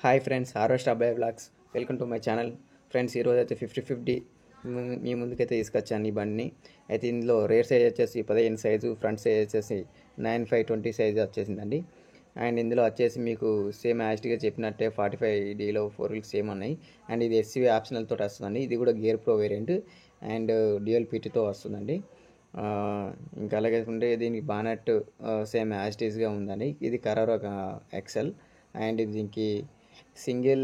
Hi friends, harvest అబ్బాయి blogs. Welcome to my channel. Friends, ఈరోజు అయితే 50-50 మీ ముందుకైతే తీసుకొచ్చాను ఈ బండిని. అయితే ఇందులో రేర్ సైజ్ వచ్చేసి 15 సైజు, ఫ్రంట్ సైజ్ వచ్చేసి 9/5/20 సైజు వచ్చేసిందండి. అండ్ ఇందులో వచ్చేసి మీకు సేమ్ యాస్ట్గా చెప్పినట్టే 45Dలో 4 వీల్స్ సేమ్ ఉన్నాయి. అండ్ ఇది ఎస్సీవీ ఆప్షనల్ తోటి వస్తుందండి. ఇది కూడా gear pro variant and dual పీటీతో వస్తుందండి. ఇంకా అలాగే ఉంటే దీనికి బానట్ సేమ్ యాస్టీస్గా ఉందండి. ఇది కరోరా ఎక్సెల్ అండ్ దీనికి సింగిల్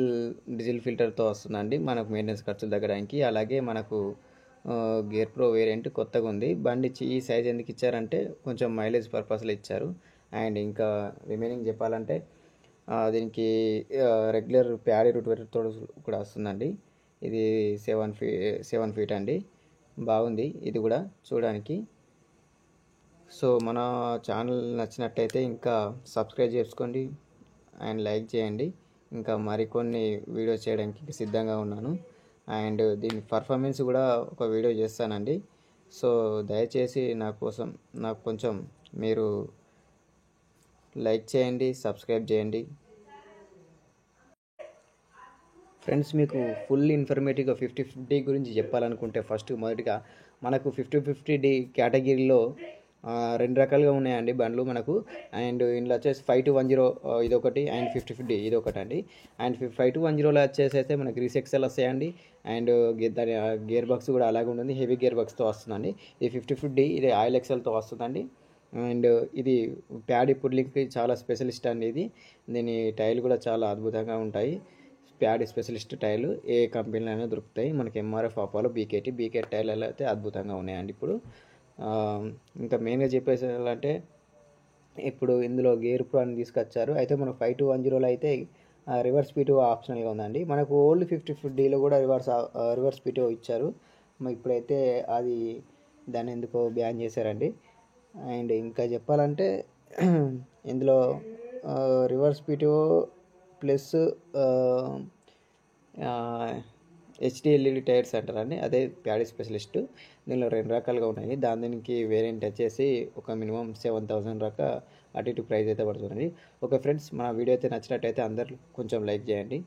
డీజిల్ ఫిల్టర్తో వస్తుందండి. మనకు మెయింటెనెన్స్ ఖర్చులు తగ్గడానికి. అలాగే మనకు గేర్ ప్రో వేరియంట్ కొత్తగా ఉంది. బండి ఈ సైజ్ ఎందుకు ఇచ్చారంటే కొంచెం మైలేజ్ పర్పస్లో ఇచ్చారు. అండ్ ఇంకా రిమైనింగ్ చెప్పాలంటే దీనికి రెగ్యులర్ ప్యాడీ రూట్తో కూడా వస్తుందండి. ఇది 7 ఫీట్ అండి. బాగుంది ఇది కూడా చూడడానికి. సో మన ఛానల్ నచ్చినట్టయితే ఇంకా సబ్స్క్రైబ్ చేసుకోండి అండ్ లైక్ చేయండి. ఇంకా మరికొన్ని వీడియోస్ చేయడానికి సిద్ధంగా ఉన్నాను. అండ్ దీని పర్ఫార్మెన్స్ కూడా ఒక వీడియో చేస్తానండి. సో దయచేసి నాకు కొంచెం మీరు లైక్ చేయండి, సబ్స్క్రైబ్ చేయండి. ఫ్రెండ్స్, మీకు ఫుల్ ఇన్ఫర్మేటివ్గా 50-50 గురించి చెప్పాలనుకుంటే మొదటిగా మనకు 50-50 కేటగిరీలో 2 రకాలుగా ఉన్నాయండి బండ్లు మనకు. అండ్ ఇందులో వచ్చేసి 5-210 ఇదొకటి అండ్ 50-50 ఇదొకటి అండి. అండ్ 5-210లో వచ్చేసి అయితే మనకి రీసెక్సెల్ వస్తాయండి. అండ్ దాని గేర్ బాక్స్ కూడా అలాగే ఉంటుంది, హెవీ గేర్ బాక్స్తో వస్తుందండి. ఇది 50-50 ఇది ఆయిల్ ఎక్సెల్తో వస్తుందండి. అండ్ ఇది ప్యాడీ పుడ్లింగ్కి చాలా స్పెషలిస్ట్ అండి. దీని టైర్లు కూడా చాలా అద్భుతంగా ఉంటాయి. ప్యాడీ స్పెషలిస్ట్ టైర్లు ఏ కంపెనీలో అయినా దొరుకుతాయి. మనకి ఎంఆర్ఎఫ్, అపోలో, బీకేటీ టైర్లు అయితే అద్భుతంగా ఉన్నాయండి. ఇప్పుడు ఇంకా మెయిన్గా చెప్పేసాలంటే ఇప్పుడు ఇందులో గేర్ ప్రో అని తీసుకొచ్చారు. అయితే మనకు 5-210లో అయితే రివర్స్ పీటో ఆప్షనల్గా ఉందండి. మనకు ఓల్డ్ 50-50లో కూడా రివర్స్ పీటో ఇచ్చారు. ఇప్పుడైతే దాన్ని ఎందుకో బ్యాన్ చేశారండి. అండ్ ఇంకా చెప్పాలంటే ఇందులో రివర్స్ పీటో ప్లస్ హెచ్డిఎల్ఈడి టైర్స్ అంటారండి. అదే ప్యాడీ స్పెషలిస్ట్. దీనిలో 2 రకాలుగా ఉన్నాయి. దీనికి వేరియంట్ వచ్చేసి ఒక మినిమం 7,000 దాకా అటు ఇటు ప్రైస్ అయితే పడుతుందండి. ఓకే ఫ్రెండ్స్, మన వీడియో అయితే నచ్చినట్టయితే అందరూ కొంచెం లైక్ చేయండి.